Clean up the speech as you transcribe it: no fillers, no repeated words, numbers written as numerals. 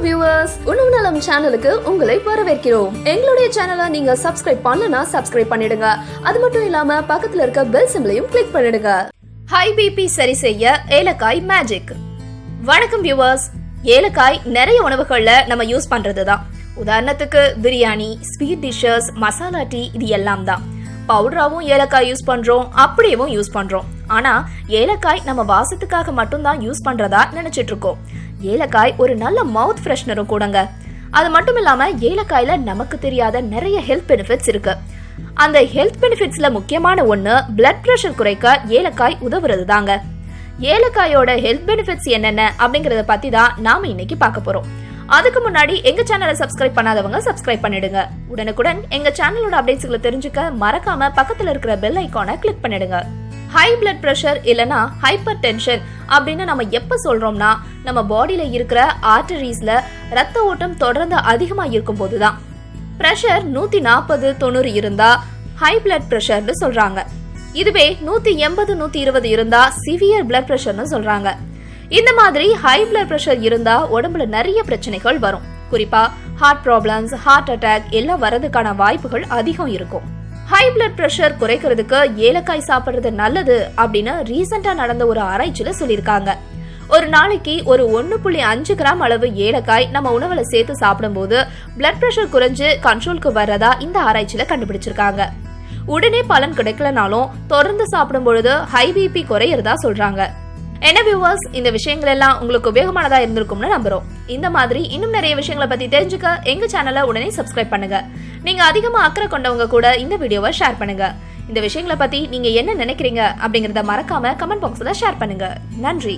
Viewers, உணவு நலம் சேனலுக்கு உங்களை வரவேற்கிறோம். எங்களுடைய சேனலை நீங்க சப்ஸ்கிரைப் பண்ணலனா சப்ஸ்கிரைப் பண்ணிடுங்க. அது மட்டும் இல்லாம பக்கத்துல இருக்க பெல் சிம்பலையும் கிளிக் பண்ணிடுங்க. ஹை பிபி சரி செய்ய ஏலக்காய் மேஜிக். வணக்கம் வியூவர்ஸ். ஏலக்காய் நிறைய உணவுகள்ல நம்ம யூஸ் பண்றதுதான். உதாரணத்துக்கு biryani, sweet dishes, masala tea, இது எல்லாம் தான். பவுடராவும் ஏலக்காய் யூஸ் பண்றோம், அப்படியேவும் யூஸ் பண்றோம். ஆனா ஏலக்காய் நம்ம வாசத்துக்காக மட்டும்தான் யூஸ் பண்றதா நினைச்சிட்டு இருக்கோம். ஏலக்காய் ஒரு நல்ல மவுத் ஃப்ரெஷ்னரும் கூடங்க. அது மட்டும் இல்லாம ஏலக்காயில நமக்கு தெரியாத நிறைய ஹெல்த் பெனிஃபிட்ஸ் இருக்கு. அந்த ஹெல்த் பெனிஃபிட்ஸ்ல முக்கியமான ஒண்ணு பிளட் பிரஷர் குறைக்க ஏலக்காய் உதவுறது தாங்க. ஏலக்காயோட ஹெல்த் பெனிஃபிட்ஸ் என்னென்ன அப்படிங்கறத பத்தி தான் நாம இன்னைக்கு பார்க்க போறோம். அதுக்கு முன்னாடி எங்க சேனலை சப்ஸ்கிரைப் பண்ணாதவங்க சப்ஸ்கிரைப் பண்ணிடுங்க. உடனுக்குடன் எங்க சேனலோட அப்டேட்ஸ்களை தெரிஞ்சுக்க மறக்காம பக்கத்துல இருக்கிற பெல் ஐகானை கிளிக் பண்ணிடுங்க. ஹை பிளட் பிரஷர் இல்லனா ஹைப்பர் டென்ஷன் அப்படின்னு நம்ம எப்ப சொல்றோம்னா, நம்ம பாடியில இருக்கிற ஆர்டரிஸ்ல ரத்த ஓட்டம் தொடர்ந்து அதிகமா இருக்கும் போதுதான். பிரஷர் 140-90 இருந்தா ஹை பிளட் பிரஷர்னு சொல்றாங்க. இதுவே 180-120 இருந்தா சிவியர் பிளட் பிரஷர்னு சொல்றாங்க. இந்த மாதிரி ஹை பிளட் பிரஷர் இருந்தா உடம்புல நிறைய பிரச்சனைகள் வரும். குறிப்பா ஹார்ட் ப்ராப்ளம்ஸ், ஹார்ட் அட்டாக் எல்லாம் வரதுக்கான வாய்ப்புகள் அதிகம் இருக்கும். ஹை பிளட் பிரஷர் குறைக்கிறதுக்கு ஏலக்காய் சாப்பிடுறது நல்லது அப்படின்னு ரீசெண்டா நடந்த ஒரு ஆராய்ச்சியில சொல்லியிருக்காங்க. ஒரு நாளைக்கு ஒரு 1.5 கிராம் அளவு ஏலக்காய் நம்ம உணவுல சேர்த்து சாப்பிடும் போது பிளட் பிரஷர் குறைஞ்சு கண்ட்ரோலுக்கு வர்றதா இந்த ஆராய்ச்சியில கண்டுபிடிச்சிருக்காங்க. உடனே பலன் கிடைக்கலனாலும் தொடர்ந்து சாப்பிடும் பொழுது ஹை பிபி குறையறதா சொல்றாங்க. என்ன வியூவர்ஸ், இந்த விஷயங்கள் எல்லாம் உங்களுக்கு உபயோகமானதா இருந்திருக்கும்னு நம்புறோம். இந்த மாதிரி இன்னும் நிறைய விஷயங்களை பத்தி தெரிஞ்சுக்க எங்க சேனலை உடனே சப்ஸ்கிரைப் பண்ணுங்க. நீங்க அதிகமா அக்கறை கொண்டவங்க கூட இந்த வீடியோவை ஷேர் பண்ணுங்க. இந்த விஷயங்களை பத்தி நீங்க என்ன நினைக்கிறீங்க அப்படிங்கறத மறக்காம கமெண்ட் பாக்ஸ்ல ஷேர் பண்ணுங்க. நன்றி.